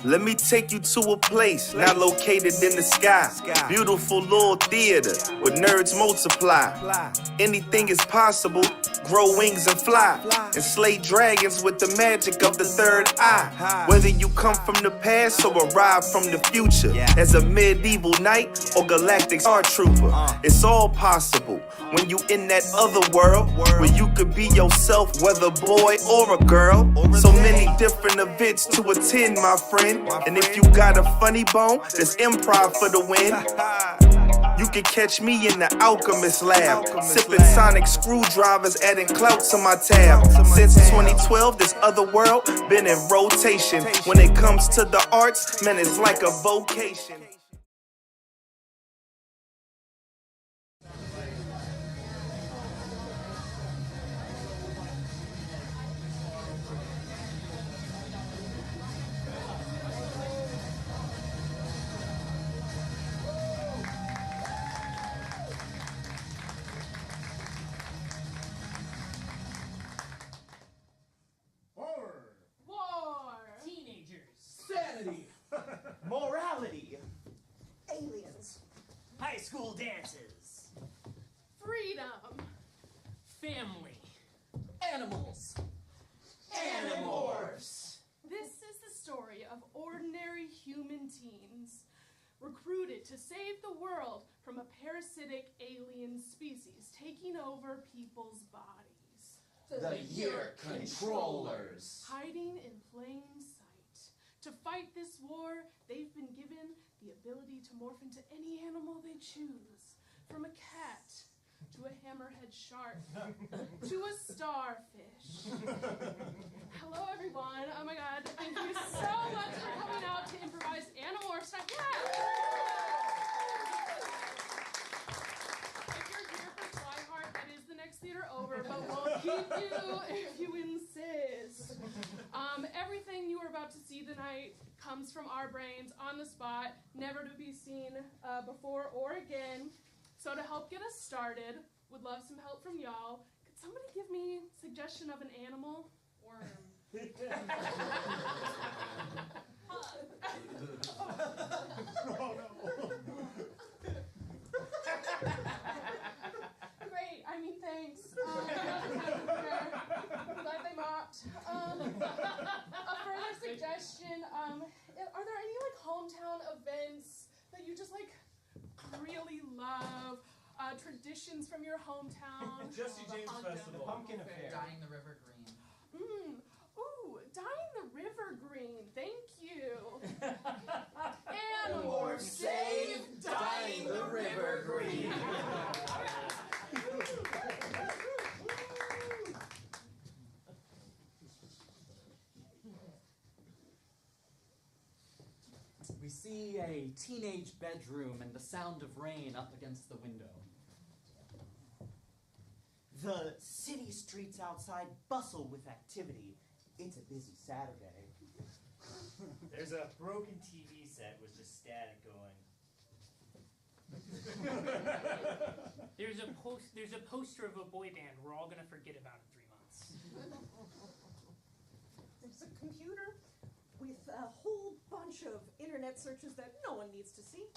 Let me take you to a place not located in the sky. Beautiful little theater where nerds multiply. Anything is possible, grow wings and fly. And slay dragons with the magic of the third eye. Whether you come from the past or arrive from the future, as a medieval knight or galactic star trooper, it's all possible when you in that other world where you could be yourself, whether boy or a girl. So many different events to attend, my friend. And if you got a funny bone, there's improv for the win. You can catch me in the alchemist lab, sipping sonic screwdrivers, adding clout to my tab. Since 2012, this Otherworld been in rotation. When it comes to the arts, man, it's like a vocation. Morality. Aliens. High school dances. Freedom. Family. Animals. Animorphs. This is the story of ordinary human teens recruited to save the world from a parasitic alien species taking over people's bodies. The Year Controllers. Hiding in plain sight. To fight this war, they've been given the ability to morph into any animal they choose. From a cat, to a hammerhead shark, to a starfish. Hello everyone, oh my god, thank you so much for coming out to Improvised Animorphs. If you're here for Flyhard, that is the next theater over, but we'll keep you if you insist. Everything you are about to see tonight comes from our brains on the spot, never to be seen before or again. So to help get us started, would love some help from y'all. Could somebody give me a suggestion of an animal? Worm. Great, I mean, thanks. I'm glad they mocked. A further suggestion, are there any like hometown events that you just like really love? Traditions from your hometown? Jesse James Festival. Pumpkin Affair. Dyeing the river green. Ooh, dyeing the river green. Thank you. Animorphs save dyeing the river green. We see a teenage bedroom and the sound of rain up against the window. The city streets outside bustle with activity. It's a busy Saturday. There's a broken TV set with just static going. There's a poster of a boy band we're all gonna forget about in 3 months. There's a computer with a whole bunch of internet searches that no one needs to see.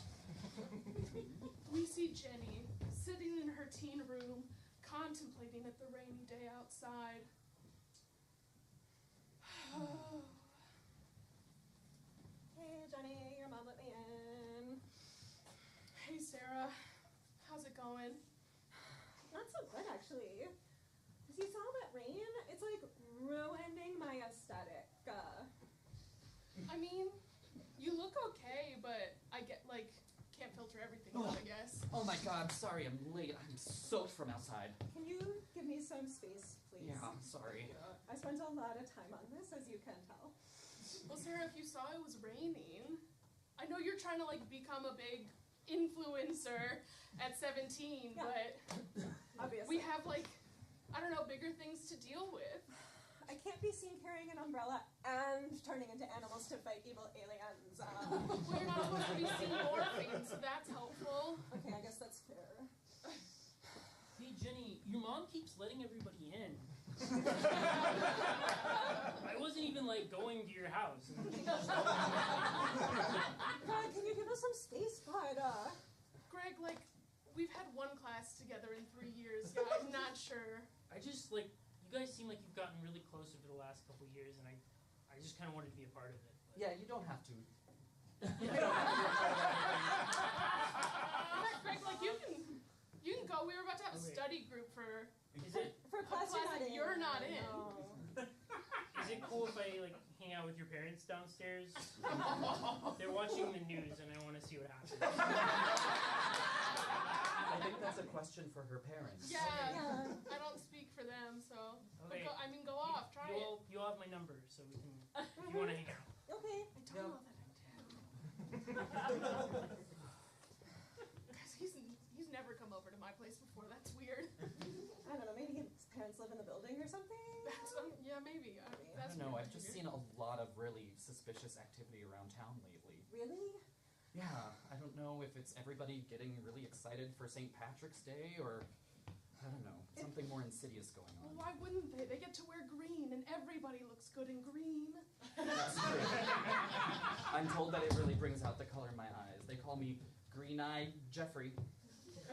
We see Jenny sitting in her teen room, contemplating at the rainy day outside. Hey, Jenny, your mom let me in. Hey, Sarah. How's it going? Not so good, actually. You saw that rain? It's like ruining my aesthetic. I mean, you look okay, but I can't filter everything out, I guess. Oh my god, I'm sorry, I'm late. I'm soaked from outside. Can you give me some space, please? Yeah, I'm sorry. I spent a lot of time on this, as you can tell. Well, Sarah, if you saw it was raining, I know you're trying to become a big influencer at 17, Yeah. but Obviously. we have I don't know, bigger things to deal with. I can't be seen carrying an umbrella and turning into animals to fight evil aliens. Well, you're not supposed to be seen morphing, so that's helpful. Okay, I guess that's fair. Hey, Jenny, your mom keeps letting everybody in. I wasn't even like going to your house. And God, can you give us some space, bud? Greg, like, we've had one class together in 3 years. Yeah, I'm not sure. I just, like, you guys seem like you've gotten really close over the last couple years, and I just kind of wanted to be a part of it. But. Yeah, you don't have to. Greg, like, you can go. We were about to have a Okay. study group for Is it For a class that you're not in. No. is it cool if I like hang out with your parents downstairs? They're watching the news, and I want to see what happens. I think that's a question for her parents. Yeah, Yeah. I don't speak for them, so. But Okay. go off. Try it. You all have my number, so we can. If you want to hang out. Okay. I don't know that I do. Guys, he's never come over to my place before. That's weird. I don't know, maybe his parents live in the building or something? Yeah, maybe. I That's don't know, weird I've just behavior. seen a lot of really suspicious activity around town lately. Really? Yeah, I don't know if it's everybody getting really excited for St. Patrick's Day or, I don't know, something more insidious going Well, on. why wouldn't they? They get to wear green, and everybody looks good in green. That's true. I'm told that it really brings out the color in my eyes. They call me Green-Eyed Jeffrey.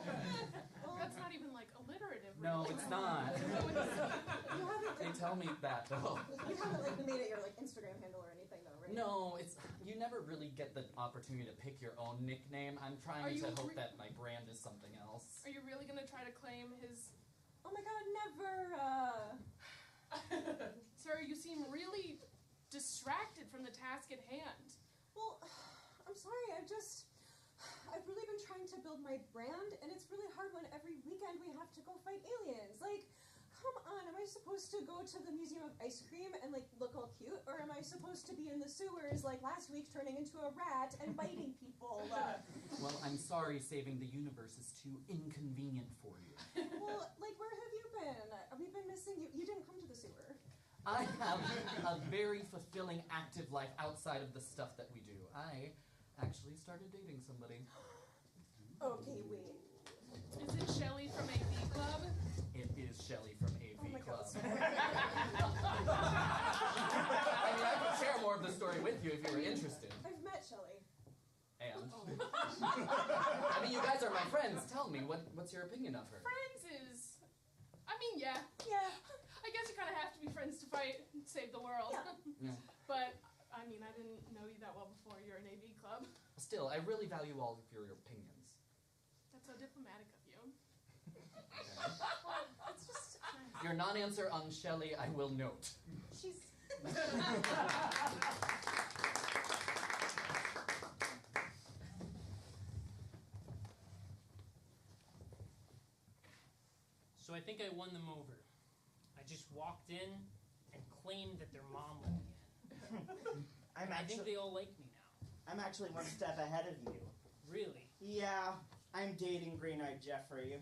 That's not even like alliterative. No, really. it's not. You haven't, They tell me that, though. you haven't like made it your like Instagram handle or anything though, right? No, you never really get the opportunity to pick your own nickname. I'm Are trying you to hope that my brand is something else. Are you really gonna try to claim his? Oh my God, never. Sir, you seem really distracted from the task at hand. Well, I'm sorry. I've really been trying to build my brand, and it's really hard when every weekend we have to go fight aliens. Like, come on, am I supposed to go to the Museum of Ice Cream and like look all cute, or am I supposed to be in the sewers like last week, turning into a rat and biting people? Well, I'm sorry saving the universe is too inconvenient for you. Well, like, where have you been? We've been missing you. You didn't come to the sewer. I have a very fulfilling, active life outside of the stuff that we do. I actually started dating somebody. Okay, wait. Is it Shelly from AV Club? It is Shelly from AV Oh my Club. God. I mean, I could share more of the story with you if you were interested. I've met Shelly. And? I mean, you guys are my friends. Tell me, what's your opinion of her? Friends is. I mean, yeah. Yeah. I guess you kind of have to be friends to fight and save the world. Yeah. Yeah. But I mean, I didn't know you that well before. You're an AV Club. Still, I really value all of your opinions. That's so diplomatic of you. It's just Your non-answer on Shelley, I will note. she's. So I think I won them over. I just walked in and claimed that their mom let me in. I think they all like me now. I'm actually one step ahead of you. Really? Yeah, I'm dating Green-Eyed Jeffrey.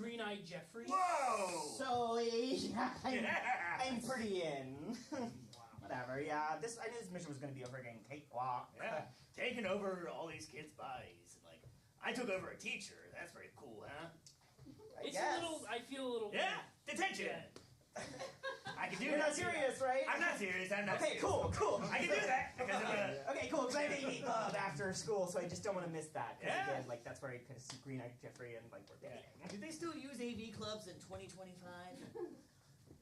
Green-Eyed Jeffrey? Whoa! So, yeah, I'm pretty in. Whatever, yeah. I knew this mission was going to be over getting cakewalk. Yeah, taking over all these kids' bodies. And like, I took over a teacher. That's pretty cool, huh? It's guess. a little, I feel a little... Yeah, detention. Yeah. I can do You're that. not serious, right? I'm not serious. I'm not Okay, serious. cool. I can do that because of Okay, cool. Because I have AV Club after school, so I just don't want to miss that. Because Yeah. again, like that's where I kind of see Green-Eyed Jeffrey and like we're dating. Do they still use AV clubs in 2025?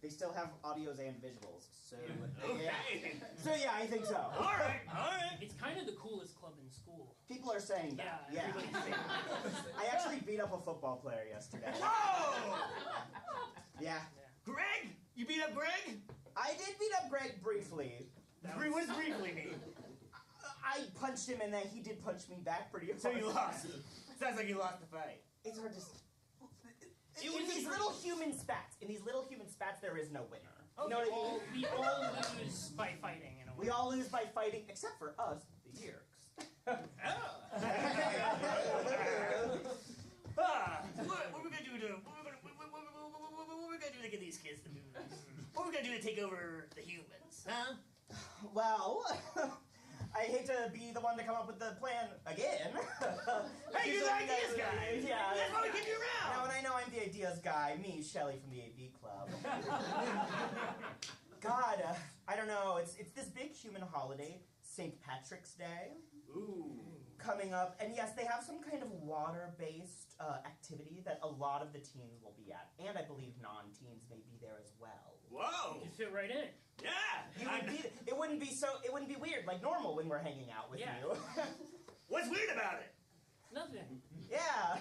They still have audios and visuals, so Okay. yeah. So yeah, I think so. All right. It's kind of the coolest club in school. People are saying that. Yeah. everybody's saying that. I actually beat up a football player yesterday. Whoa! Yeah. Greg, you beat up Greg? I did beat up Greg briefly. What does briefly mean? I punched him and then he did punch me back pretty hard. So you lost. Sounds like you lost the fight. It's hard to. In these little human spats, there is no winner. You know what I mean? We all lose by fighting in a way. We all lose by fighting, except for us, the Yerks. What are we gonna do to get these kids to move? What are we gonna do to take over the humans, huh? Well, I hate to be the one to come up with the plan again. Hey, you're the ideas guy! Yeah. That's why we keep you around! No, and I know I'm the ideas guy. Me, Shelly from the AV Club. God, I don't know. It's this big human holiday, St. Patrick's Day. Ooh. Coming up, and yes, they have some kind of water-based activity that a lot of the teens will be at, and I believe non-teens may be there as well. Whoa! You fit right in. Yeah! It wouldn't be weird like normal when we're hanging out with you. What's weird about it? Nothing. Yeah.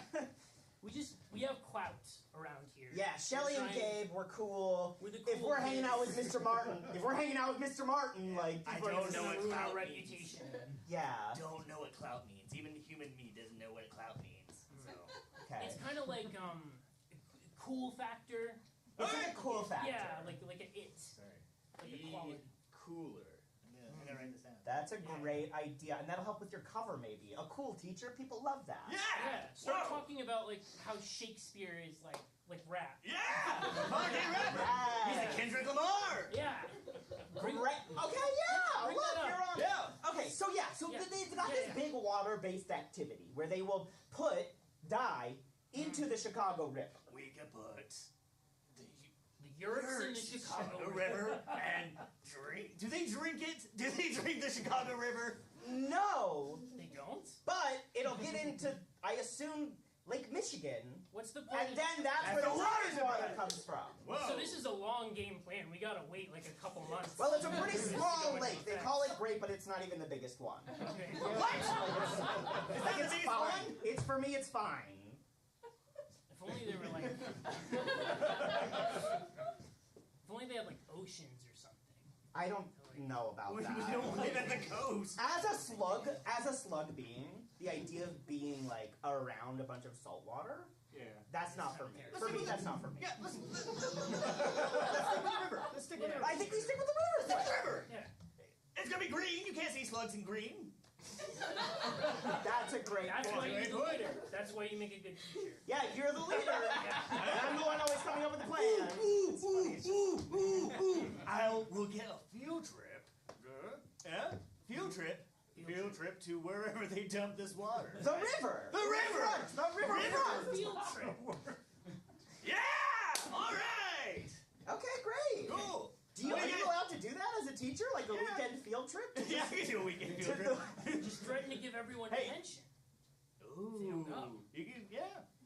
We have clout around here. Yeah, Shelly and Gabe, we're cool. We're the If cool we're hanging out with kids. Mr. Martin, like I people are don't just- know what Ruin clout our means. reputation. Yeah. Don't know what clout means. Even human me doesn't know what clout means. So. Okay. It's kind of like cool factor. It's like a cool factor. Yeah, like an it. Sorry. Like a quality. Cooler. I'm gonna write this down. That's a great idea, and that'll help with your cover maybe. A cool teacher, people love that. Yeah. Start Whoa. talking about like how Shakespeare is like rap. Yeah! Holiday rapper! Yeah. He's a Kendrick Lamar! Yeah. Great. Okay, yeah. Bring Look, that up. you're on. Yeah! Okay, so Yeah. they've got this big water-based activity where they will put dye into the Chicago River. We could put The yurks in the Chicago River and drink. Do they drink it? Do they drink the Chicago River? No, They don't? but it'll get into, I assume, Lake Michigan, What's the point? and then that's That's where the the water's water about. comes from. Whoa! So this is a long game plan. We gotta wait like a couple months. Well, it's a pretty for this to small go into lake. They effect. call it great, but it's not even the biggest one. Okay. What? Is that the It's biggest fine. one? It's for me. It's fine. If only they were like. If only they had like oceans or something. I don't know about We that. don't live at the coast. As a slug being, the idea of being like around a bunch of salt water, Yeah. that's not for me. For me, that's not for me. Yeah, listen. Let's stick with the river. Let's stick with the river. I think we stick with the river Stick with thing. the river. Yeah. It's gonna be green. You can't see slugs in green. That's a great That's why point. you're the leader. That's why you make a good teacher. Yeah, you're the leader, and I'm the one always coming up with the plan. We'll get a field trip. Yeah? Field trip. Field trip to wherever they dump this water. The river. The river. Front. The river. front. Field trip. Yeah! All right. Okay, great. Cool. Are you allowed to do that as a teacher, like a weekend field trip? Yeah, I can do a weekend field trip. Just threaten to give everyone Hey. attention. Ooh. You can, yeah.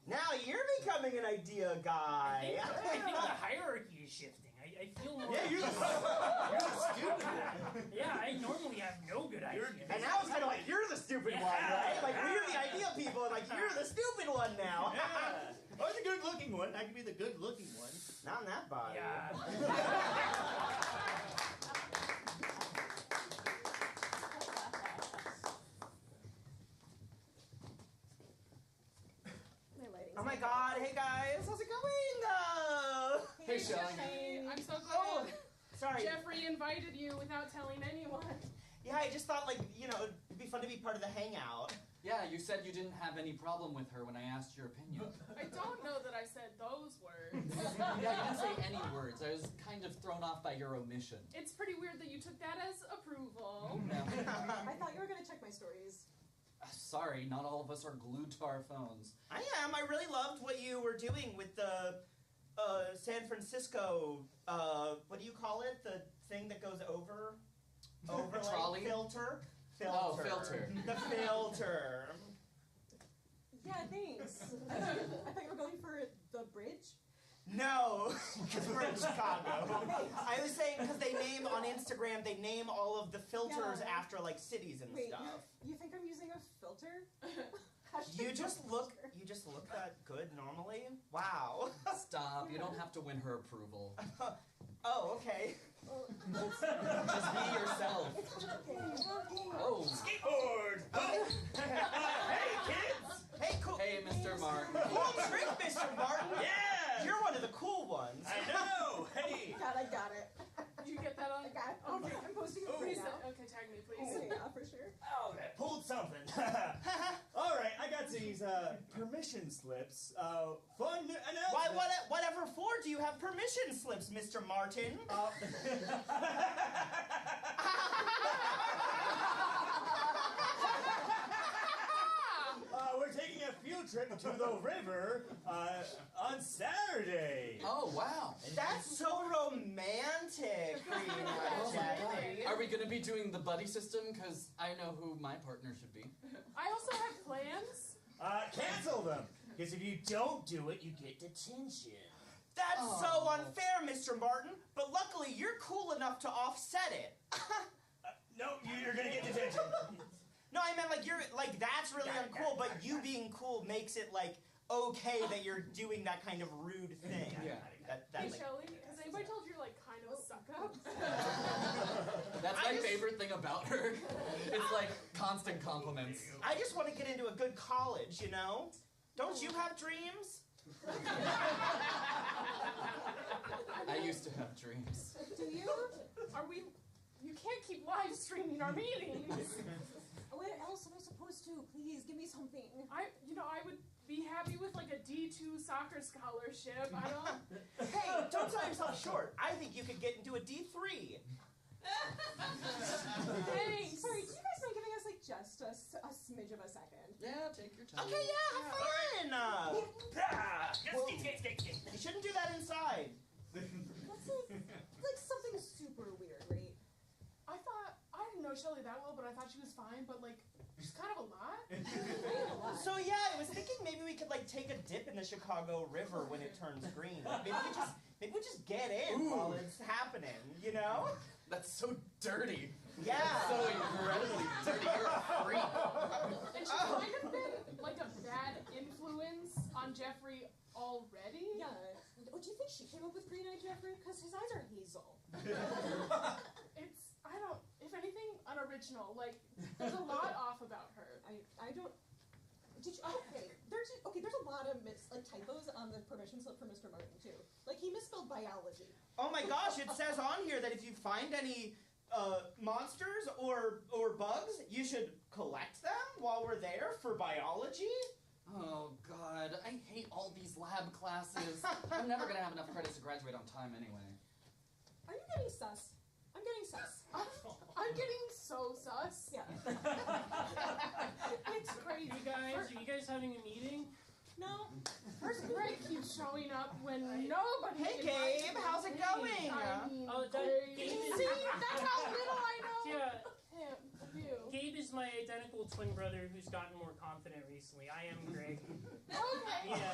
Now you're becoming an idea guy. I think the hierarchy is shifting. I feel more. Yeah, you're the stupid one. Yeah, I normally have no good ideas. And now it's kind of like you're the stupid one, right? Like we're the idea people, and like you're the stupid one now. Yeah. Or the good-looking one. I can be the good-looking one. Not in that body. Yeah. My lighting's Oh my not God! Hey guys, how's it going? Hey, Shelly. Jeffrey, I'm so Oh, glad sorry. Jeffrey invited you without telling anyone. Yeah, I just thought like it'd be fun to be part of the hangout. Yeah, you said you didn't have any problem with her when I asked your opinion. I don't know that I said those words. Yeah, you didn't say any words. I was kind of thrown off by your omission. It's pretty weird that you took that as approval. No. I thought you were gonna check my stories. Sorry, not all of us are glued to our phones. I am. I really loved what you were doing with the San Francisco. What do you call it? The thing that goes over Trolley? filter. Oh, filter. The filter. Yeah, thanks. I thought you were going for the bridge. No, because we're in Chicago. I was saying because they name on Instagram, they name all of the filters Yeah. after like cities and Wait, stuff. you think I'm using a filter? You Hashtag just no look. filter. You just look that good normally. Wow. Stop, you don't have to win her approval. Oh, okay. Well, Just be yourself. it's okay. Oh. Skateboard. Oh. Hey, kids. Hey, cool. Hey, Mr. Martin. Cool trick, Mr. Martin. Yeah. You're one of the cool ones. I know. Hey. I got it. Did you get that on? I got it. Okay, I'm posting it Oh. right Please, now. okay, tag me, Oh, please. yeah, for sure. Oh, that pulled something. All right, I got these permission slips. Fun announcement. Why, whatever for do you have permission slips, Mr. Martin? taking a field trip to the river on Saturday. Oh, wow. That's so romantic, Jeffrey. Are we going to be doing the buddy system? Because I know who my partner should be. I also have plans. Cancel them, because if you don't do it, you get detention. That's so unfair, Mr. Martin, but luckily you're cool enough to offset it. No, you're gonna get detention. No, I meant that's really uncool, but you being cool makes it okay that you're doing that kind of rude thing. Yeah. Hey, Shelly, has anybody told you you're kind of a suck-up? That's my favorite thing about her. It's constant compliments. I just want to get into a good college, you know? Don't you have dreams? I used to have dreams. Do you? You can't keep live streaming our meetings. What else am I supposed to? Please, give me something. I would be happy with a D2 soccer scholarship. I don't... Hey, don't sell yourself short. I think you could get into a D3. Thanks. Sorry, do you guys mind giving us just a smidge of a second? Yeah, take your time. Okay, yeah, have fun. You shouldn't do that inside. That's something super weird, right? I didn't know Shelly that well, but I thought she was fine, but she's kind of a lot. So yeah, I was thinking maybe we could take a dip in the Chicago River when it turns green. Maybe we just get in while it's happening, you know? That's so dirty. Yeah. So incredibly dirty. You're a freak. And she's kind of been a bad influence on Jeffrey already. Yeah. Do you think she came up with Green Eye Jeffrey? Because his eyes are hazel. If anything, unoriginal. There's a lot off about her. I don't... Did you... Okay, there's a lot of typos on the permission slip for Mr. Martin, too. He misspelled biology. Oh my gosh, it says on here that if you find any monsters or bugs, you should collect them while we're there for biology. Oh, God. I hate all these lab classes. I'm never going to have enough credits to graduate on time anyway. Are you getting sus? I'm getting sus. I'm getting so sus. Yeah. It's crazy, Are you guys having a meeting? No. First, Greg keeps showing up when nobody. Hey, invites Gabe, him. how's it going? Gabe is... See, that's how little I know. Yeah. You. Gabe is my identical twin brother who's gotten more confident recently. I am Greg. Okay. Yeah.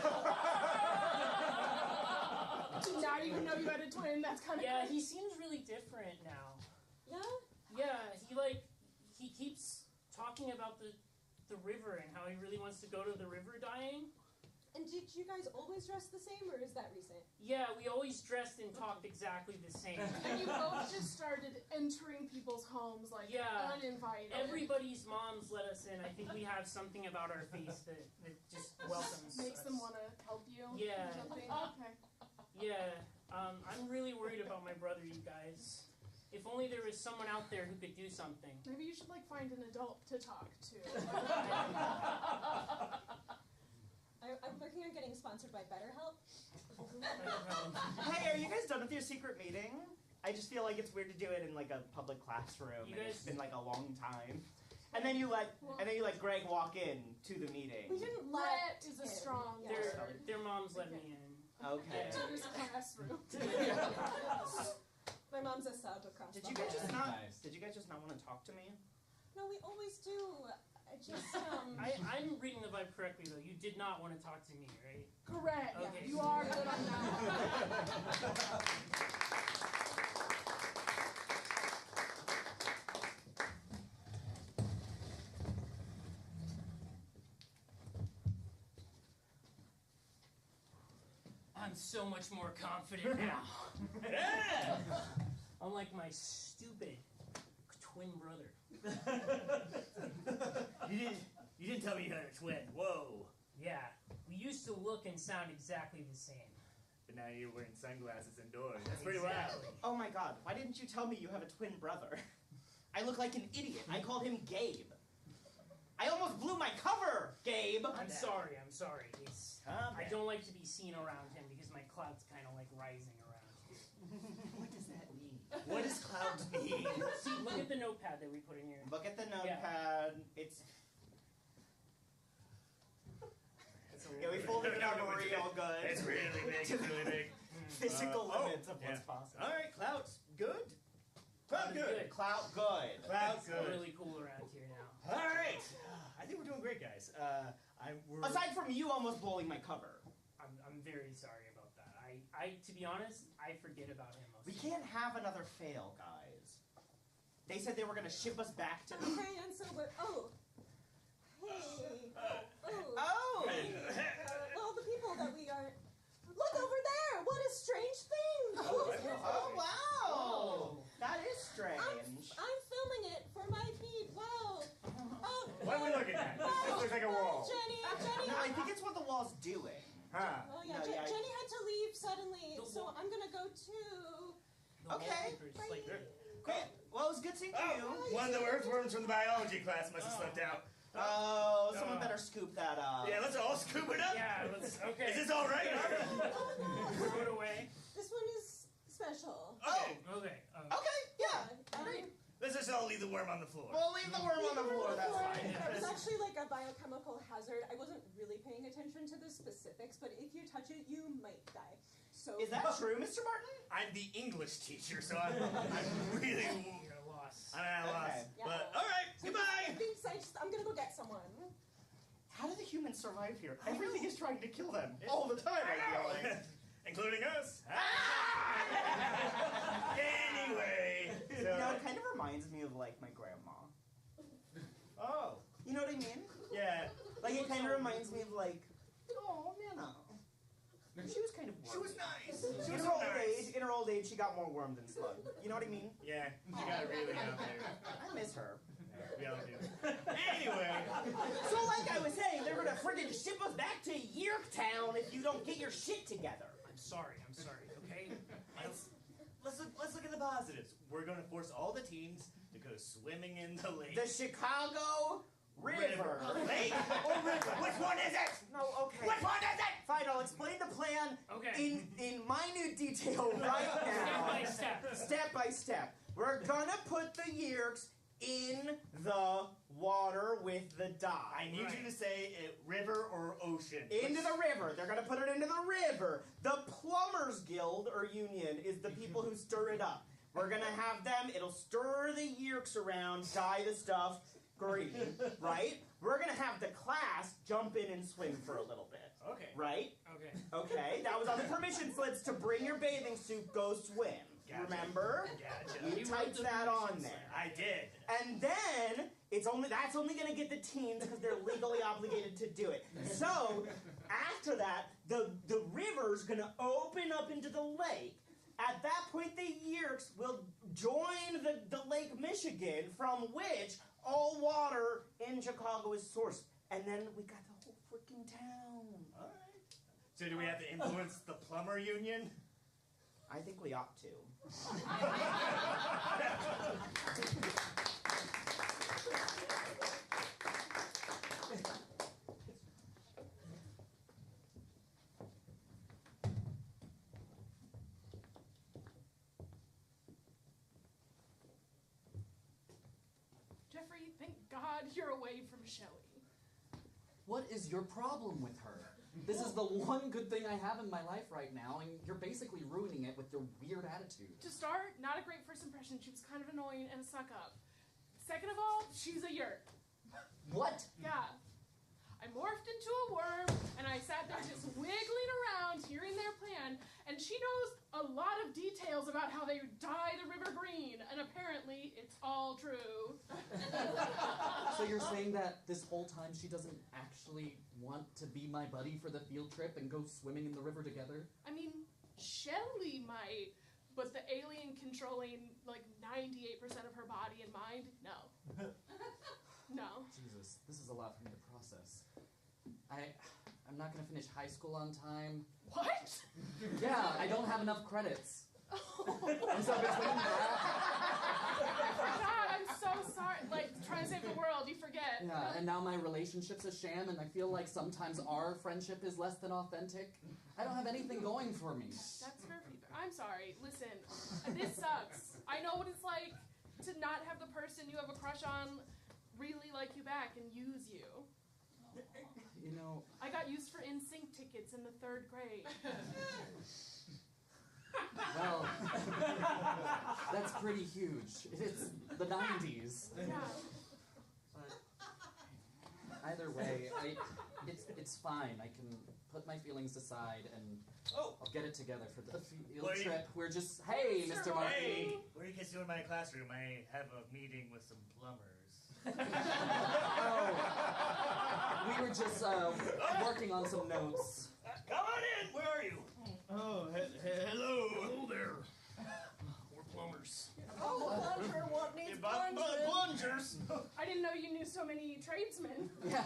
Did not even know you had a twin. That's kind of Yeah, he seems really different now. Yeah? Yeah, he keeps talking about the river and how he really wants to go to the river dying. And did you guys always dress the same, or is that recent? Yeah, we always dressed and talked exactly the same. And you both just started entering people's homes uninvited. Everybody's moms let us in. I think we have something about our face that just welcomes Makes us. them want to help you. Yeah. Or something. Okay. Yeah, I'm really worried about my brother, you guys. If only there was someone out there who could do something. Maybe you should find an adult to talk to. I'm working on getting sponsored by BetterHelp. Hey, are you guys done with your secret meeting? I just feel like it's weird to do it in a public classroom. You And guys- it's been a long time. And then you let Greg walk in to the meeting. We didn't Let let is a strong Yeah. word. Their moms let me in. Okay. To this classroom. My mom's a sub across Did the you guys hall. just not? Nice. Did you guys just not want to talk to me? No, we always do. I just I'm reading the vibe correctly, though. You did not want to talk to me, right? Correct. Okay. You are good on that. I'm so much more confident now. Yeah! Unlike my stupid twin brother. You didn't tell me you had a twin. Whoa. Yeah, we used to look and sound exactly the same. But now you're wearing sunglasses indoors. That's pretty wild. Exactly. Oh my god, why didn't you tell me you have a twin brother? I look like an idiot. I called him Gabe. I almost blew my cover, Gabe! I'm sorry. It's, Calm I down. don't like to be seen around him because my cloud's kind of rising around here. What does that mean? What does cloud mean? See, look at the notepad that we put in here. Look at the notepad. It's... Yeah, we folded it out real good. It's really big. It's really big. Physical limits of what's possible. All right, Clout's good. Clout good. Clout good. Clout It's good. really cool around here now. All right. I think we're doing great, guys. Aside from you almost blowing my cover. I'm very sorry about that. To be honest, I forget about him most We of the can't have another fail, guys. They said they were going to ship us back to... Okay, and so we're... Oh. Hey. Oh! Well, the people that we are... Look over there! What a strange thing! Oh, wow! That is strange. I'm filming it for my feed. Wow. Oh, What are we looking at? wow. This looks like a wall. Jenny. No, I think it's what the wall's doing. Huh. Oh, yeah, No, yeah, Jenny had to leave suddenly, The so wall. I'm gonna go too. The Okay. wallpaper's Right like, here. Great. Well, it was good seeing you. One of the earthworms from the biology class must have slipped out. Oh, someone better scoop that up. Yeah, let's all scoop it up. yeah, let's, okay. Is this all right? Throw it away. This one is special. Okay. Okay. Okay, yeah. Great. Let's just all leave the worm on the floor. We'll leave the worm on the floor, that's fine. It's actually like a biochemical hazard. I wasn't really paying attention to the specifics, but if you touch it, you might die. So Is that true, Mr. Martin? I'm the English teacher, so I'm really... You're a loss. I'm at a loss. Okay. Yeah. But, all right, goodbye. I'm gonna go get someone. How do the humans survive here? Everything is trying to kill them all the time, I feel like. Including us. Anyway. You know, it kind of reminds me of, like, my grandma. Oh. You know what I mean? Yeah. Like, it kind of reminds me of, like, oh, Nana. She was kind of wormy. She was nice. She In was her old nice. age, in her old age, she got more worm than slug. You know what I mean? Yeah, she got it really out there. I miss her. We all do. Anyway. So, like I was saying, they're gonna friggin' ship us back to Yerktown if you don't get your shit together. I'm sorry, okay? Let's look at the positives. We're going to force all the teens to go swimming in the lake. The Chicago River. Lake or river? Which one is it? No, okay. Which one is it? Fine, I'll explain the plan Okay. in minute detail right now. Step by step. Step by step. We're gonna put the Yerks in the water with the dye. I need you to say river or ocean. Into the river. They're gonna put it into the river. The Plumbers Guild or Union is the people who stir it up. We're gonna have them. It'll stir the Yerks around, dye the stuff green, right? We're gonna have the class jump in and swim for a little bit. Okay. Right? Okay. Okay. That was on the permission slips to bring your bathing suit, go swim. Gotcha. Remember? Gotcha. You typed that on there. I did. And then that's only going to get the teens because they're legally obligated to do it. So after that, the river's going to open up into the lake. At that point, the Yerks will join the Lake Michigan, from which all water in Chicago is sourced. And then we got the whole freaking town. All right. So do we have to influence the plumber union? I think we ought to. Jeffrey, thank God you're away from Shelly. What is your problem with her? This is the one good thing I have in my life right now, and you're basically ruining it with your weird attitude. To start, not a great first impression. She was kind of annoying and snuck up. Second of all, she's a yurt. What? Yeah. I morphed into a worm, and I sat there just wiggling around, hearing their plan, and she knows a lot of details about how they dye the river green, and apparently it's all true. So you're saying that this whole time she doesn't actually want to be my buddy for the field trip and go swimming in the river together? I mean, Shelly might, but the alien controlling like 98% of her body and mind, no. No. Jesus, this is a lot for me to process. I'm not gonna finish high school on time. What? Yeah, I don't have enough credits. And so between that... I forgot, I'm so sorry. Like, trying to save the world, you forget. Yeah, and now my relationship's a sham, and I feel like sometimes our friendship is less than authentic. I don't have anything going for me. That's her feedback. I'm sorry. Listen, this sucks. I know what it's like to not have the person you have a crush on really like you back and use you. You know... I got used for NSYNC tickets in the 3rd grade. Well, that's pretty huge. It's the 90s. Yeah. But either way, it's fine. I can put my feelings aside and I'll get it together for the field trip. We're just, hey, Mr. Martin. Hey, where you can see in my classroom, I have a meeting with some plumbers. Oh, we were just working on some notes. Come on in. Where are you? Oh, hello. Hello there. We're plumbers. Oh, plunger, what needs Plungers. I didn't know you knew so many tradesmen. Yeah.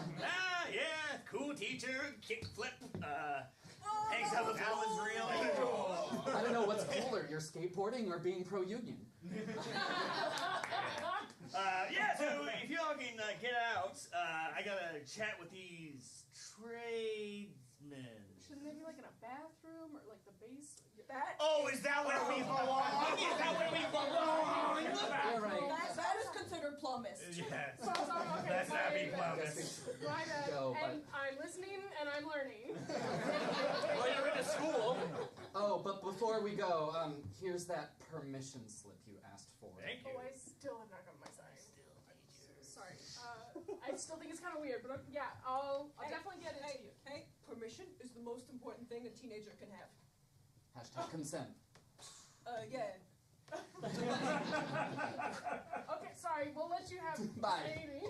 Yeah. Cool teacher. Kickflip. Hangs out with Alan's real. I don't know what's cooler, your skateboarding or being pro-union. Yeah, so if y'all can get out, I gotta chat with these tradesmen. Shouldn't they be like in a bathroom or like the base? That? Oh, is that where we belong? Is that where we belong? You're right. That is considered plumbist. Yeah. So, okay, That's not me, my plumbers. bad. Go, but- And I'm listening and I'm learning. Well, you're in a school. Oh, but before we go, here's that permission slip you asked for. Thank you. Oh, I still have not gotten my sign. Sorry. I still think it's kind of weird, but yeah, I'll definitely get it to you. Hey, permission is the most important thing a teenager can have. Hashtag consent. Yeah. Okay, sorry, we'll let you have Bye. Amy.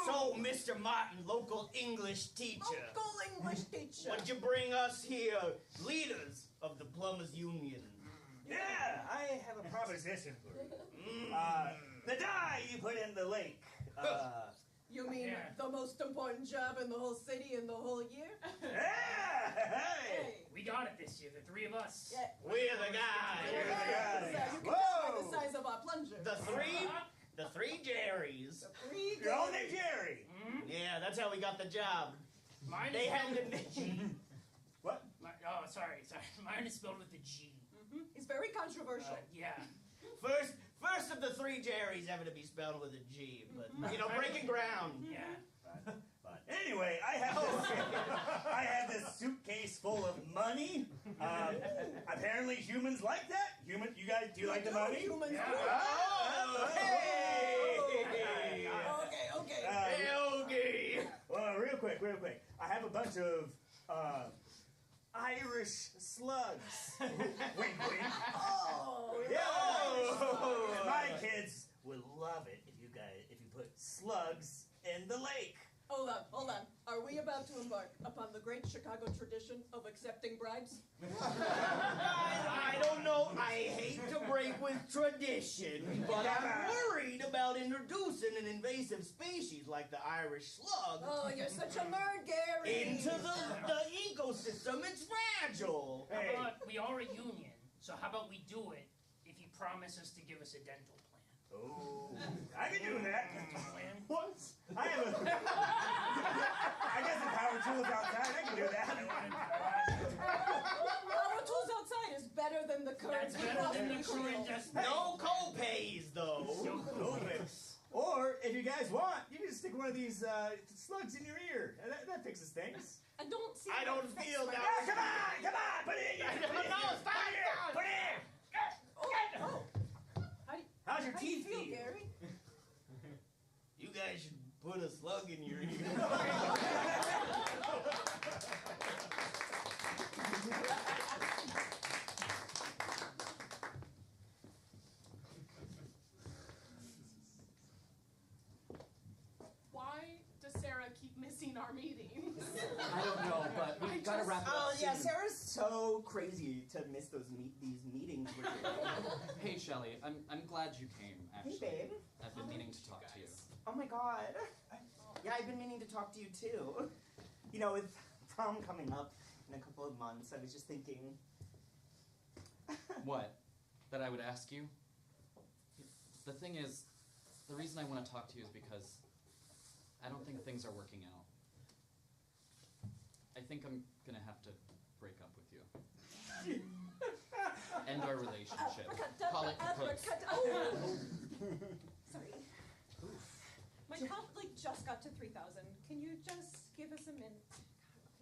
So, Mr. Martin, local English teacher, Uncle English teacher. what'd you bring us here, leaders of the Plumbers Union? Yeah, I have a proposition for you. The dye you put in the lake. You mean the most important job in the whole city in the whole year? Yeah! Hey! We got it this year, the 3 of us. Yeah. We're the guys. You're the guy. You can tell by Whoa! the size of our plunger. The three Jerrys. Three You're all named Jerry. Yeah, that's how we got the job. Mine They is had spelled the with a G. name. What? Oh, sorry. Mine is spelled with a G. It's very controversial. Yeah. First of the 3 Jerrys ever to be spelled with a G, but breaking ground. Yeah. But anyway, I have this suitcase full of money. Apparently humans like that. You guys, do you like the money? Humans Yeah. do. Oh, hey! Okay. Okay. Well, real quick. I have a bunch of Irish slugs. Wink, wink. Oh, Yeah. Oh. And my kids would love it if you put slugs in the lake. Hold on. Are we about to embark upon the great Chicago tradition of accepting bribes? I don't know. I hate to break with tradition, but I'm worried about introducing an invasive species like the Irish slug Oh, you're such a nerd, Gary. into the ecosystem. It's fragile. How Hey. about we are a union, so how about we do it if you promise us to give us a dental plan? Oh, I can do that. Plan? What? I have a. I got some power tools outside. I can do that. Our tools outside is better than the current. That's better than the current just No co-pays, though. No fix. Or if you guys want, you can just stick one of these slugs in your ear. That fixes things. I don't see. I don't feel that. Ah, come on, put it in. No, stop. Put it in. Oh. How's your How do you teeth feel, Gary? You guys should put a slug in your ear. Why does Sarah keep missing our meetings? I don't know, but we've got to wrap it up Oh yeah, soon. Sarah's so crazy to miss these meetings with you. Hey, Shelly, I'm glad you came, actually. Hey, babe. I've been meaning to talk to you. Oh my god. Yeah, I've been meaning to talk to you too. You know, with prom coming up in a couple of months, I was just thinking. What? That I would ask you? The thing is, the reason I want to talk to you is because I don't think things are working out. I think I'm gonna have to break up with you. End our relationship. Call it quits. Oh. Sorry. My comp just got to 3,000. Can you just give us a minute?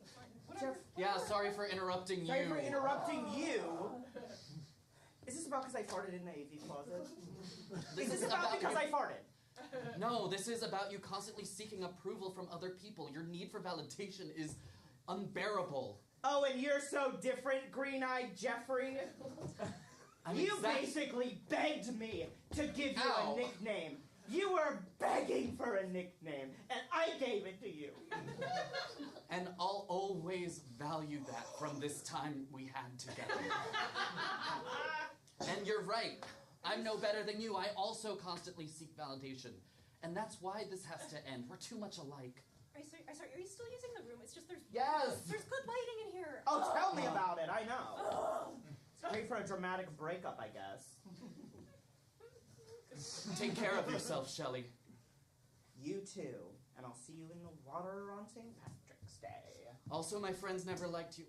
Okay, fine. Whatever. Yeah, sorry for interrupting Sorry you. for interrupting you. Is this about because I farted in the AV closet? Is this about because I farted? No, this is about you constantly seeking approval from other people. Your need for validation is unbearable. Oh, and you're so different, green-eyed Jeffrey. You basically begged me to give you a nickname. You were begging for a nickname, and I gave it to you. And I'll always value that from this time we had together. And you're right. I'm no better than you. I also constantly seek validation. And that's why this has to end. We're too much alike. I sorry, are you still using the room? It's just there's good lighting in here. Oh, tell me about it. I know. It's great for a dramatic breakup, I guess. Take care of yourself, Shelley. You too. And I'll see you in the water on St. Patrick's Day. Also, my friends never liked you.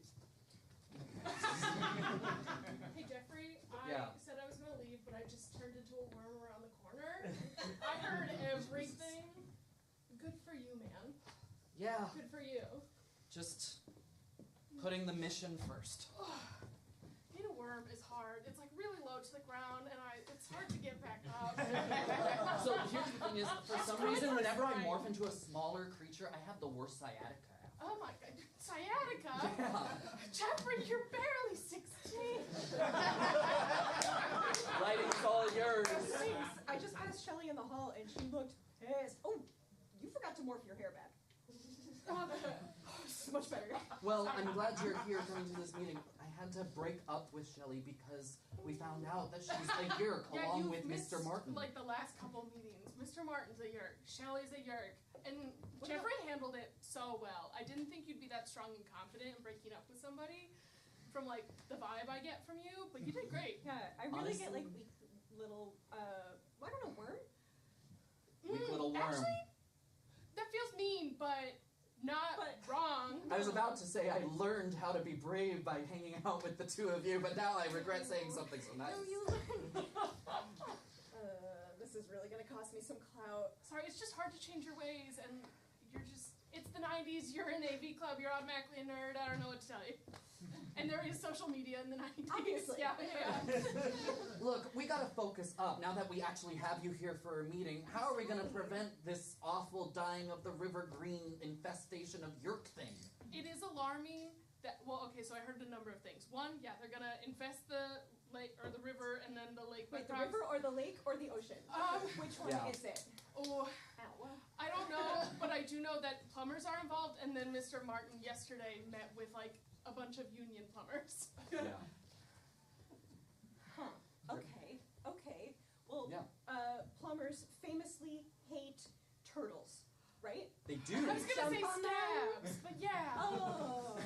Hey, Jeffrey, I Yeah. said I was going to leave, but I just turned into a worm around the corner. I heard everything. Good for you, man. Yeah. Good for you. Just putting the mission first. Being a worm is hard. It's really low to the ground, and it's hard to get back up. So here's the thing is, for some reason, whenever I morph into a smaller creature, I have the worst sciatica. Oh my god, sciatica? Yeah. Jeffrey, you're barely 16. Lighting's all yours. Thanks. I just passed Shelly in the hall, and she looked pissed. Oh, you forgot to morph your hair back. So much better. Well, I'm glad you're here coming to this meeting. I had to break up with Shelley because we found out that she's a yerk along with Mr. Martin. The last couple meetings. Mr. Martin's a yerk. Shelley's a yerk. And Jeffrey handled it so well. I didn't think you'd be that strong and confident in breaking up with somebody from the vibe I get from you, but you did great. Yeah, I really get weak little I don't know, worm? Weak little worm. Actually, that feels mean, but not wrong. I was about to say I learned how to be brave by hanging out with the two of you, but now I regret saying something so nice. No, you learned. This is really gonna cost me some clout. Sorry, it's just hard to change your ways, and it's the 90s, you're in AV club, you're automatically a nerd, I don't know what to tell you. And there is social media in the 90s. Obviously. Yeah. Look, we gotta focus up. Now that we actually have you here for a meeting, how are we gonna prevent this awful dying of the river green infestation of yerk thing? It is alarming that, so I heard a number of things. One, yeah, they're gonna infest the lake, or the river, and then the lake. Wait, the river or the lake or the ocean? Which one is it? Oh, Ow. I don't know, but I do know that plumbers are involved, and then Mr. Martin yesterday met with a bunch of union plumbers. Yeah. Huh. Okay. Well, Yeah. Plumbers famously hate turtles, right? They do. I was gonna Jump say on stabs, but yeah. Oh.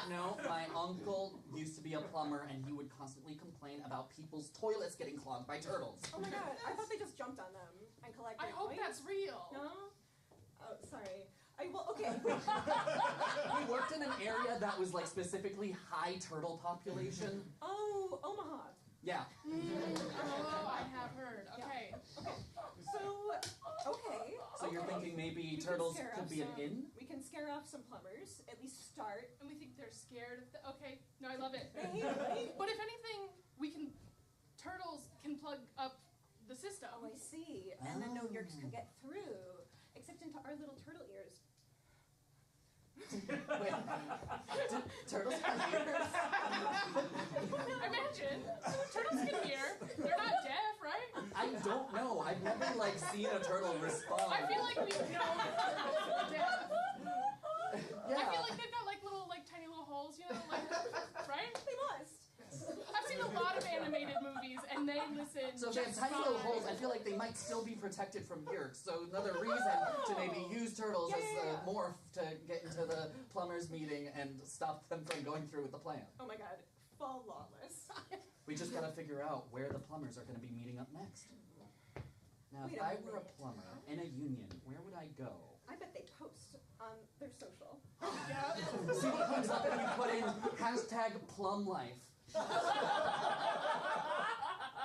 No, my uncle used to be a plumber, and he would constantly complain about people's toilets getting clogged by turtles. Oh my god, I thought they just jumped on them and collected I hope points. that's real. No? Oh, sorry. Okay. We worked in an area that was specifically high turtle population. Oh, Omaha. Yeah. Oh, I have heard. Okay. So you're thinking maybe turtles could be an inn? We can scare off some plumbers, at least start. And we think they're scared of okay. No, I love it. They hate it, right? But if anything, turtles can plug up the system. Oh, I see. And then no yerks could get through, except into our little turtle ears. Wait, turtles have ears? Imagine, turtles can hear. They're not deaf, right? I don't know. I've never seen a turtle respond. I feel like we know turtles are deaf. Yeah. I feel like they've got little tiny little holes, right? They must. I've seen a lot of animated movies, and they listen. So if they have tiny little holes, I feel like they might still be protected from yerks. So another reason to maybe use turtles as the morph to get into the plumber's meeting and stop them from going through with the plan. Oh my god, fall lawless. We just gotta figure out where the plumbers are gonna be meeting up next. Now, Wait if a I were a minute. plumber in a union, where would I go? I bet they post on their social. Yeah. See what comes up if you put in #plumlife.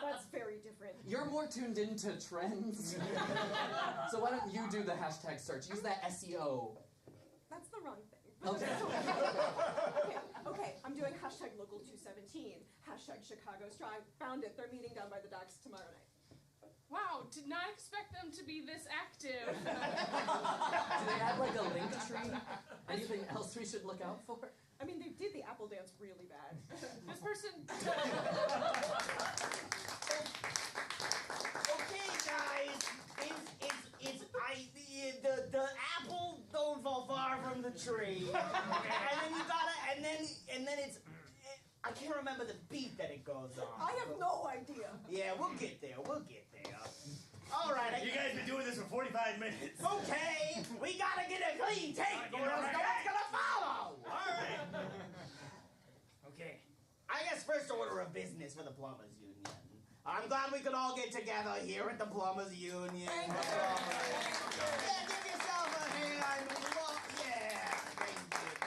That's very different. You're more more tuned into trends. So why don't you do the hashtag search? Use that SEO. That's the wrong thing. Okay. Okay, I'm doing hashtag local 217, hashtag Chicago Strong. Found it. They're meeting down by the docks tomorrow night. Wow, did not expect them to be this active. Do they have like a link tree? Anything else we should look out for? I mean, they did the apple dance really bad. This person... Okay, guys, the apple don't fall far from the tree, and then you gotta, and then it's, I can't remember the beat that it goes on. I have no idea. Yeah, we'll get there. All right, You guys been doing this for 45 minutes. okay, we gotta get a clean take, or else no one's gonna follow. All right. Okay. I guess first order of business for the Plumbers Union. I'm glad we could all get together here at the Plumbers Union. Yeah, give yourself a hand. Yeah,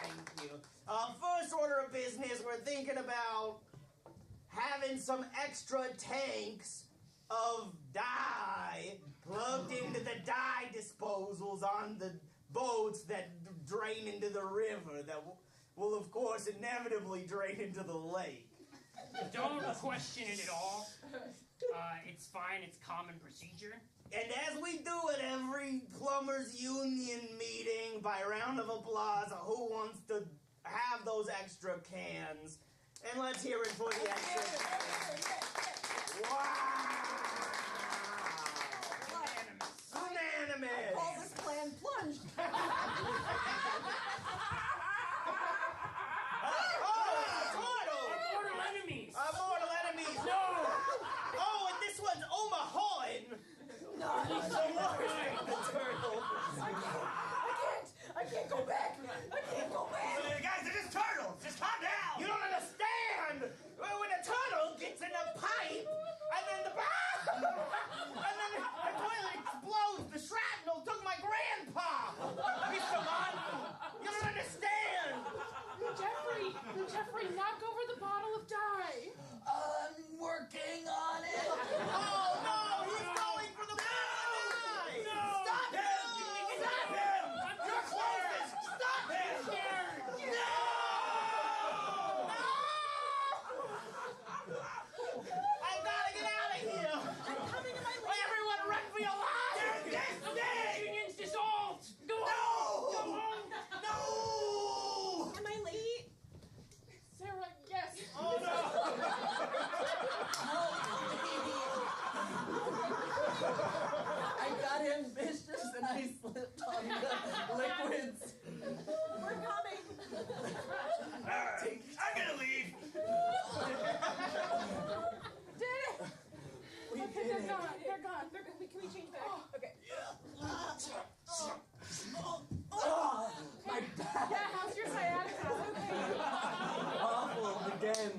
thank you. First order of business, we're thinking about having some extra tanks of dye plugged into the dye disposals on the boats that drain into the river that will of course inevitably drain into the lake. Don't question it at all. It's fine. It's common procedure. And as we do at every Plumbers Union meeting, by round of applause, who wants to have those extra cans? And let's hear it for the extra cans. Wow! Unanimous! All this plan plunged. Mortal enemies. Mortal enemies! No. Oh, and this one's Omahaing! No, The turtle. I can't go back. Guys, they're just turtles. Just calm down. You don't understand! When a turtle gets in a pipe, and then the toilet explodes, the shrapnel took my grandpa! Mr. Martin, you don't understand! Jeffrey, knock over the bottle of dye. I'm working on it. Oh no, he's going for the dye! No! Stop him! Stop him! You're closest! Stop him! No! I gotta get out of here! I'm coming to my lane. Everyone run for your lives! The union's dissolved. Go on. Go home. No! Am I late? Sarah, yes. Oh no! I got ambitious and I slipped on the liquids. We're coming. All right. I'm gonna leave. Did it? Okay, they're gone. They're gone. Can we change back? Okay. My back. Yeah, how's your sciatica? Awful again.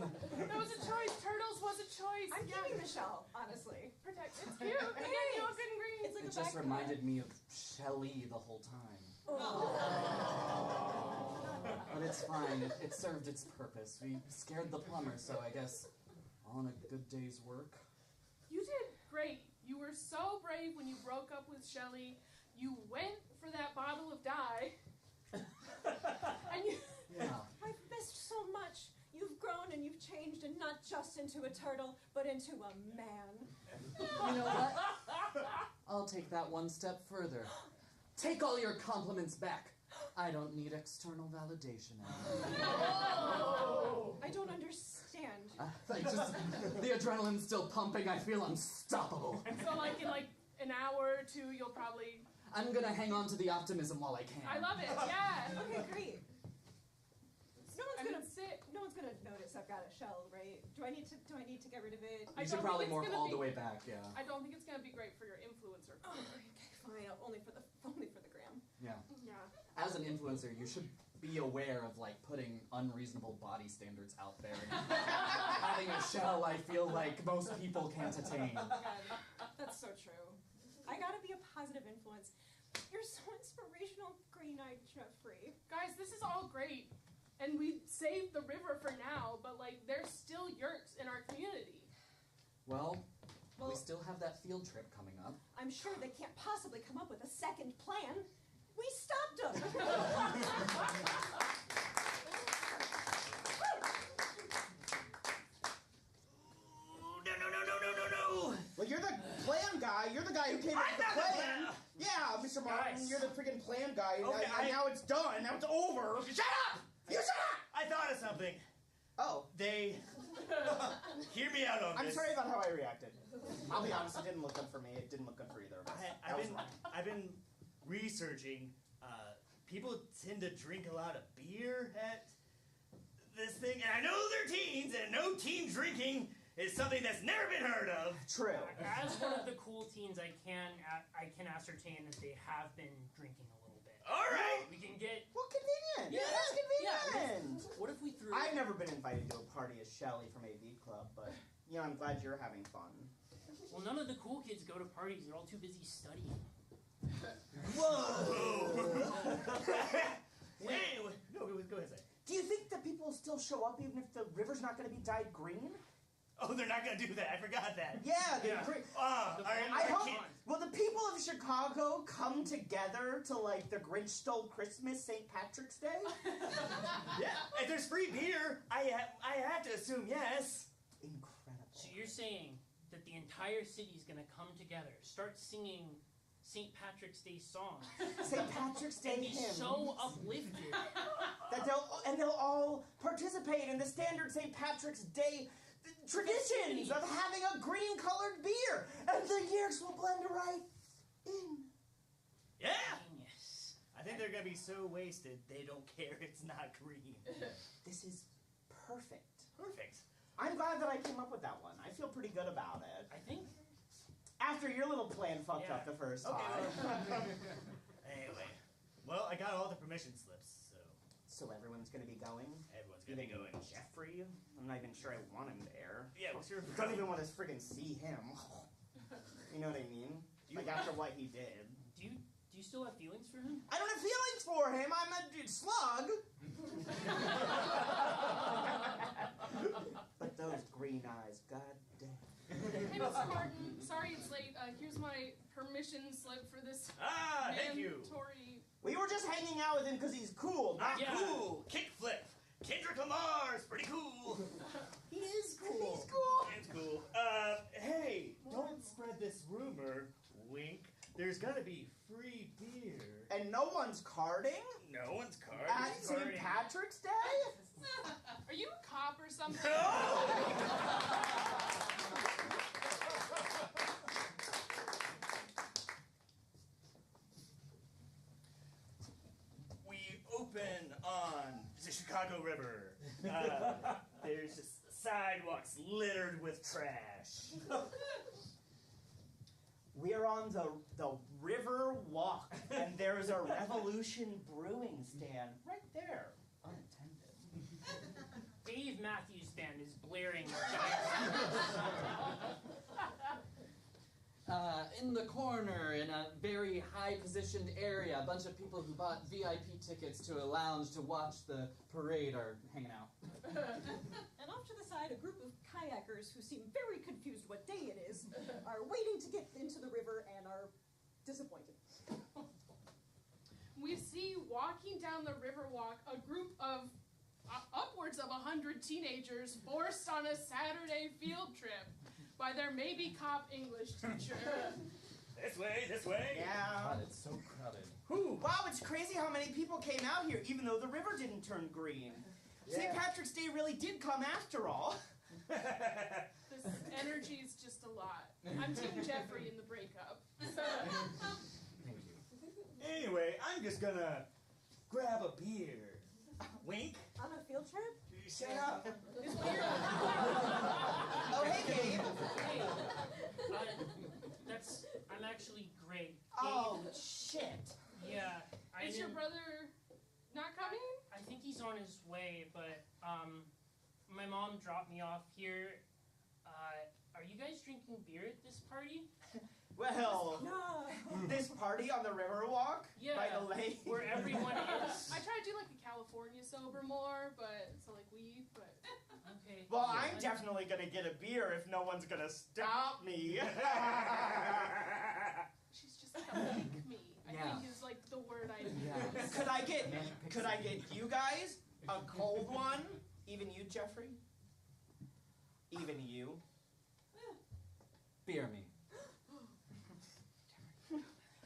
That was a choice. Turtles was a choice. I'm keeping the shell, honestly. Protect. It's cute. And again, you look good and green. It's like It a just backpack. reminded me of Shelley the whole time. But it's fine. It served its purpose. We scared the plumber, so I guess on a good day's work. You did great. You were so brave when you broke up with Shelley. You went for that bottle of dye. And you... Yeah. I've missed so much. You've grown and you've changed, and not just into a turtle, but into a man. You know what? I'll take that one step further. Take all your compliments back. I don't need external validation anymore. I don't understand. The adrenaline's still pumping. I feel unstoppable. So like in like an hour or two, you'll probably... I'm gonna hang on to the optimism while I can. I love it. Yeah. Okay, great. Sit. No one's gonna notice I've got a shell, right? Do I need to get rid of it? You should probably morph all the way back, yeah. I don't think it's gonna be great for your influencer. Oh, okay, fine. Only for the gram. Yeah. Yeah. As an influencer, you should be aware of like putting unreasonable body standards out there. Having a shell, I feel like most people can't attain. Oh my God, that's so true. I gotta be a positive influence. You're so inspirational, green-eyed Jeffrey. Guys, this is all great. And we saved the river for now, but like there's still yurks in our community. Well, We still have that field trip coming up. I'm sure they can't possibly come up with a second plan. We stopped them. No. Well, you're the plan guy. You're the guy who came up with the plan. Yeah, Mr. Martin, Guys. you're the freaking plan guy. Okay, Now it's done. Now it's over. Shut up! You shut up! I thought of something. Oh, They... Hear me out on I'm this. sorry about how I reacted. I'll be honest, it didn't look good for me. It didn't look good for either of us. I've been researching. People tend to drink a lot of beer at this thing, and I know they're teens, and no teen drinking is something that's never been heard of. True. As one of the cool teens, I can ascertain that they have been drinking a little bit. All right. We can get. Well, convenient. Yeah, That's yeah. convenient. What if we threw? I've never been invited to a party as Shelly from AV Club, but, I'm glad you're having fun. Well, none of the cool kids go to parties. They're all too busy studying. Whoa. Anyway, go ahead, say. Do you think that people will still show up even if the river's not going to be dyed green? Oh, they're not gonna do that. I forgot that. Yeah, Yeah. I hope. Will the people of Chicago come together to the Grinch Stole Christmas, St. Patrick's Day? Yeah. If there's free beer, I have to assume yes. Incredible. So you're saying that the entire city's gonna come together, start singing St. Patrick's Day songs, St. Patrick's Day and be hymns. so uplifted. That they'll all participate in the standard St. Patrick's Day traditions of having a green-colored beer, and the years will blend right in. Yeah. Genius. I think they're gonna be so wasted they don't care it's not green. This is perfect. Perfect. I'm glad that I came up with that one. I feel pretty good about it. I think. After your little plan fucked up the first time. Anyway, well, I got all the permission slips, so So everyone's gonna be going? everyone's gonna be going. Jeffrey? I'm not even sure I want him there. Yeah, what's your? I don't even want to friggin' see him. You know what I mean? After what he did. Do you still have feelings for him? I don't have feelings for him. I'm a slug. But those green eyes, goddamn. Hey, Mr. Martin, sorry it's late. Here's my permission slip for this Thank you. mandatory. We were just hanging out with him because he's cool. Not Yeah. cool. Kickflip. Kendrick Lamar's pretty cool. He is cool. He's cool. It's cool. Hey, don't spread this rumor. Wink. There's gonna be free beer. And no one's carding No one's card. at St. Patrick's Day? Are you a cop or something? We open on the Chicago River. There's just sidewalks littered with trash. We're on the River Walk, and there's a Revolution Brewing stand right there, unattended. Dave Matthews Band is blaring. In the corner, in a very high-positioned area, a bunch of people who bought VIP tickets to a lounge to watch the parade are hanging out. And off to the side, a group of kayakers who seem very confused what day it is are waiting to get into the river and are disappointed. We see walking down the Riverwalk a group of upwards of 100 teenagers forced on a Saturday field trip by their maybe cop English teacher. This way. Yeah. God, it's so crowded. Wow, it's crazy how many people came out here, even though the river didn't turn green. St. Patrick's Day really did come after all. This energy is just a lot. I'm Team Jeffrey in the breakup. Thank you. Anyway, I'm just gonna grab a beer. Wink. On a field trip? Shut up. Oh, hey, Gabe. Hey, I'm actually great. Oh, shit. Yeah. Is your brother not coming? I think he's on his way, but my mom dropped me off here. Are you guys drinking beer at this party? Well, No. this party on the Riverwalk Yeah. by the lake. Where everyone is. I try to do like a California sober more, but so like weed, but Okay. Well, I'm definitely gonna get a beer if no one's gonna stop me. She's just like me. I think is like the word I use. Could I get you guys a cold one? Even you, Jeffrey? Even you? Beer me.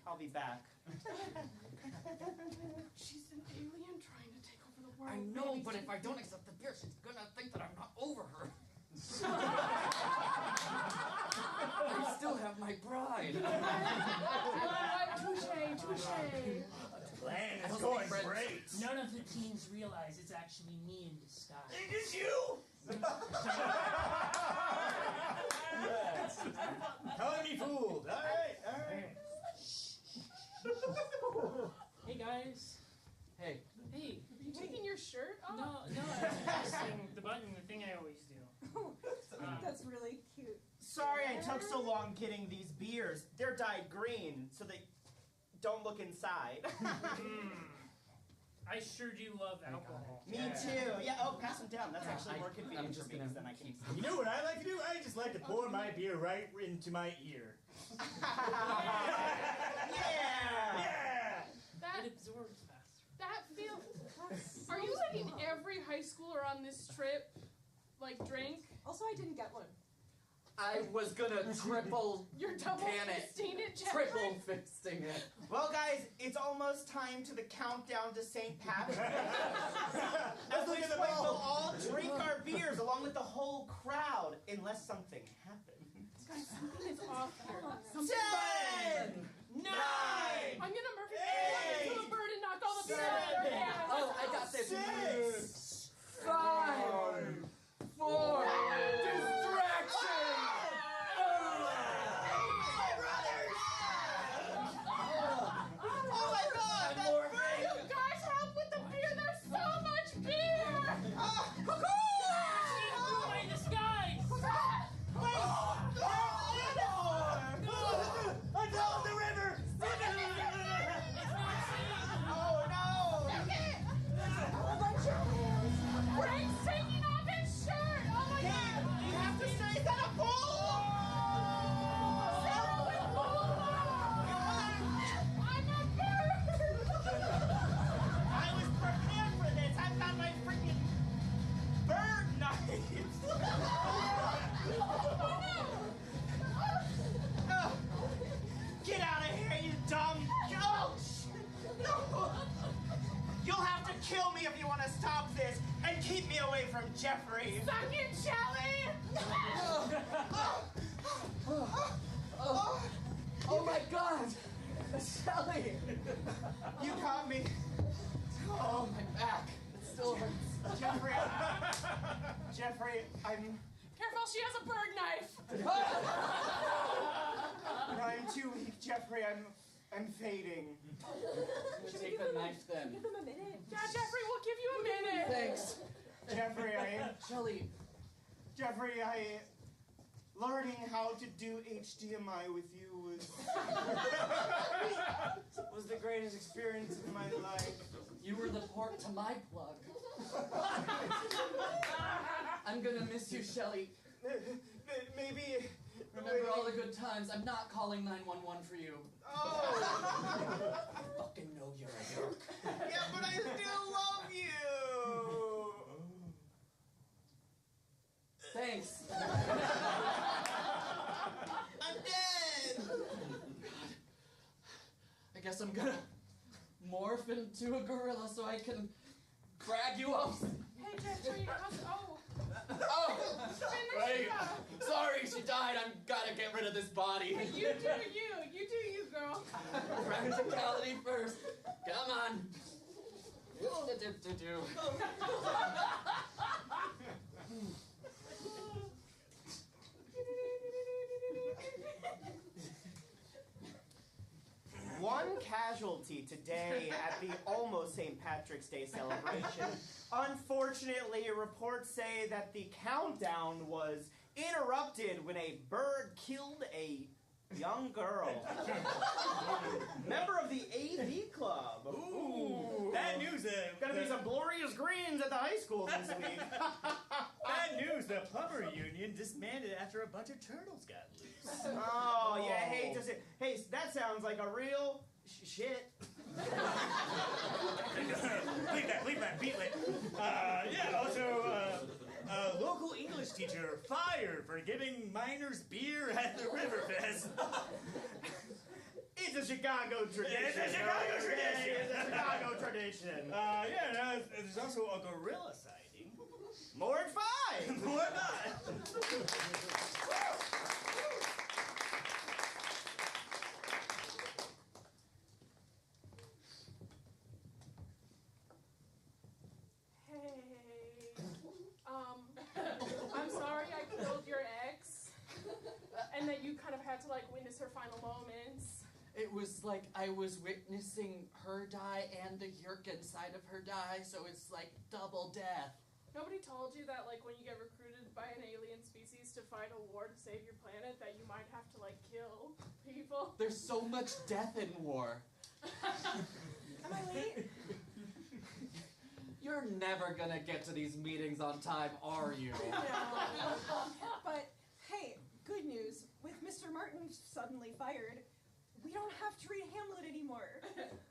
I'll be back. She's an alien trying to take over the world. I know, but if I don't accept the beer, she's gonna think that I'm not over her. I still have my bride. Touche. Plan is going great. None of the teens realize it's actually me in disguise. It is you! Calling me fooled. All right. Hey guys. Hey. Hey, are you taking your shirt off? No, I'm pressing the button, the thing I always do. That's really cute. Sorry I took so long getting these beers. They're dyed green, so they don't look inside. I sure do love alcohol. Me too. Yeah, oh, pass them down. That's actually more convenient for me because then I can... You know what I like to do? I just like to pour my beer right into my ear. Yeah! It absorbs faster. That feels... Are you letting every high schooler on this trip, like, drink? Also, I didn't get one. I was gonna triple You're double can it. fisting it, Jeffrey? Triple fisting it. Well, guys, it's almost time to the countdown to St. Patrick's Day. At which point we'll all drink our beers along with the whole crowd, unless something happens. Guys, something is off here. 10! 9! I'm gonna murder everyone into a bird and knock all the beer out of their hands. Oh, I got this. 6! 5! 4! Distraction! Oh my god, that's Can you guys help with the beer? There's so much beer! My disguise! I fell in the river! Oh no! Frank's taking off his shirt! Oh my god! You have to say, is that a bull? I'm a bird! I was prepared for this. I've got my freaking bird knives. Oh, get out of here, you dumb goats! No. You'll have to kill me if you want to stop this and keep me away from Jeffrey. Suck it, Shelly! Oh my god! Shelly! You caught me. Oh, my back. It still hurts. Jeffrey, I'm Careful, she has a bird knife! too weak, Jeffrey. I'm fading. Take the knife then. Give them a minute. Yeah, Jeffrey, we'll give you a minute! Thanks. Jeffrey, Shelly. learning how to do HDMI with you was the greatest experience of my life. You were the port to my plug. I'm gonna miss you, Shelly. Maybe... Remember all the good times. I'm not calling 911 for you. Oh! I fucking know you're a jerk. Yeah, but I still love you! Thanks. I'm dead! I guess I'm gonna morph into a gorilla so I can drag you off. Hey, Jeffrey, oh. Oh! Finish Wait. it up. Sorry, she died. I'm gotta get rid of this body. You do you, girl. Practicality first. Come on. One casualty today at the almost St. Patrick's Day celebration. Unfortunately, reports say that the countdown was interrupted when a bird killed a young girl. Member of the AV Club. Ooh, bad news. Gonna be some glorious grins at the high school this week. Bad news, the plumber union disbanded after a bunch of turtles got loose. Oh, you hate to see. Hey, that sounds like a real shit. Bleep that, beat it. Yeah, also, local English teacher fired for giving minors beer at the Riverfest. It's a Chicago tradition. It's a Chicago tradition. It's a Chicago tradition. There's also a gorilla sighting. More at 5. More not. I'm sorry I killed your ex, and that you kind of had to like witness her final moments. It was like I was witnessing her die and the yurk inside of her die, so it's like double death. Nobody told you that like when you get recruited by an alien species to fight a war to save your planet that you might have to like kill people? There's so much death in war. Am I late? You're never gonna get to these meetings on time, are you? No. But hey, good news. With Mr. Martin suddenly fired, we don't have to read Hamlet anymore.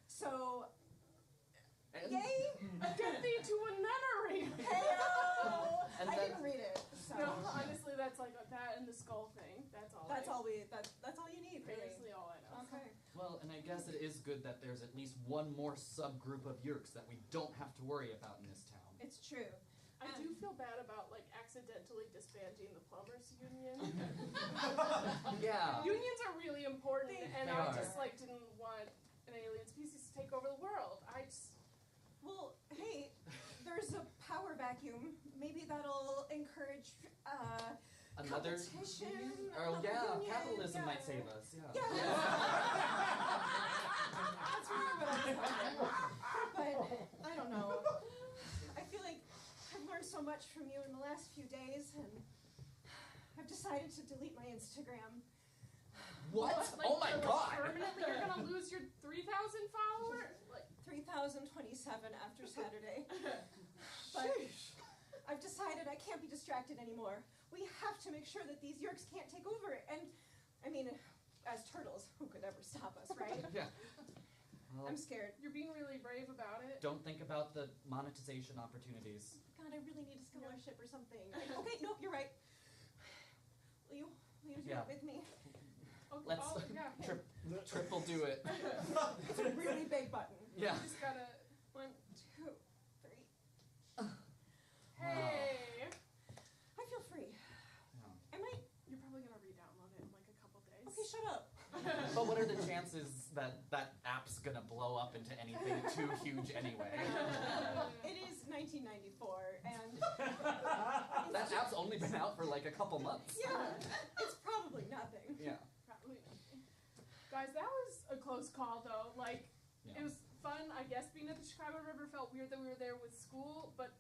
So, yay! Get thee to a nunnery! Hey-o! And I then- didn't read it. So. No, honestly, that's like that and the skull thing. That's all. That's all you need, really. Basically all I know. Okay. Well, and I guess it is good that there's at least one more subgroup of yurks that we don't have to worry about in this town. It's true. I do feel bad about like accidentally disbanding the plumbers union. Yeah. Unions are really important, and They I are. just like didn't want an alien species to take over the world. I just Well, hey, there's a power vacuum. Maybe that'll encourage Another competition. Oh another yeah, union. capitalism Yeah. might save us. Yeah. Yeah. That's really what I was thinking. But I don't know. I feel like I've learned so much from you in the last few days, and I've decided to delete my Instagram. What? like, Oh my god! permanently you're gonna lose your 3,000 followers. Like 3,027 after Saturday. But I've decided I can't be distracted anymore. We have to make sure that these yurks can't take over. And, I mean, as turtles, who could ever stop us, right? Yeah. Well, I'm scared. you're being really brave about it. don't think about the monetization opportunities. God, I really need a scholarship or something. Okay, nope, you're right. Will you do Yeah. it with me? Okay, Let's yeah. triple do it. It's a really big button. Yeah. You just gotta. 1, 2, 3. Hey, I feel free. Yeah. I might. you're probably gonna re-download it in like a couple days. Okay, shut up. But what are the chances that that app's gonna blow up into anything too huge anyway? It is 1994, and That app's only been out for like a couple months. yeah, it's probably nothing. Yeah. Probably not. Guys, that was a close call though. Like, Yeah. it was fun, I guess, being at the Chicago River. Felt weird that we were there with school, but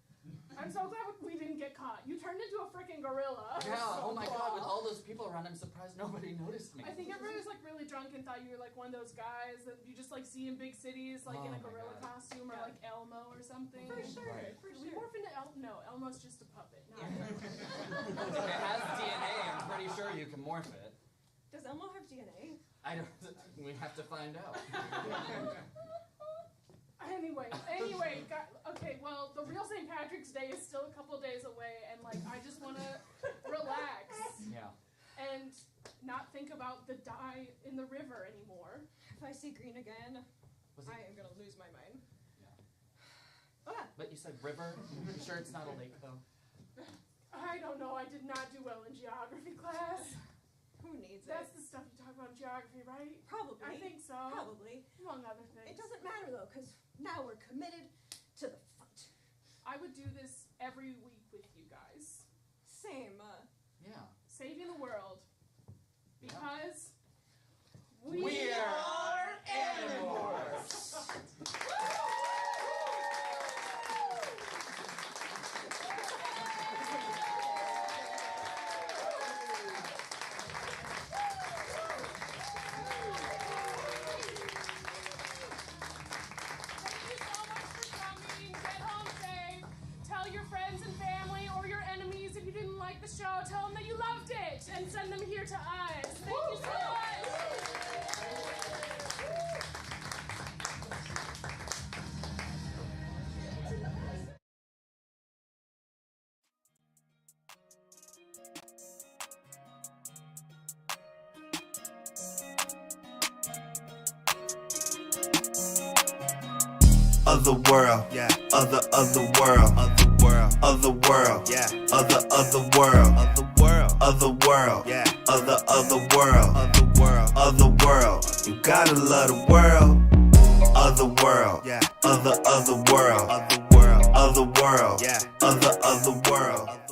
I'm so glad we didn't get caught. You turned into a freaking gorilla. Yeah, So oh my cool. god, with all those people around, I'm surprised nobody noticed me. I think everybody was like really drunk and thought you were like one of those guys that you just like see in big cities, like in Oh a my gorilla God. costume or Yeah. like Elmo or something. For sure, Right. for Did we sure. morph into No, Elmo's just a puppet. Not If it has DNA, I'm pretty sure you can morph it. Does Elmo have DNA? I don't. We have to find out. Anyway, okay, well, the real St. Patrick's Day is still a couple days away, and, like, I just want to relax Yeah. and not think about the dye in the river anymore. If I see green again, Was it? I am gonna lose my mind. Yeah. Ah, But you said river. You sure it's not a lake though? I don't know, I did not do well in geography class. who needs That's it? the stuff you talk about in geography, right? Probably. I think so. Probably. Among other things. It doesn't matter though, because now we're committed to the fight. I would do this every week with you guys. Same. Yeah. Saving the world. Because We are Animorphs! theater to us. Thank you so much. Otherworld, yeah. Otherworld, Otherworld, yeah. Otherworld, Otherworld, yeah. Otherworld, Otherworld. You gotta love the world. Otherworld, yeah. Otherworld, Otherworld, yeah. Otherworld.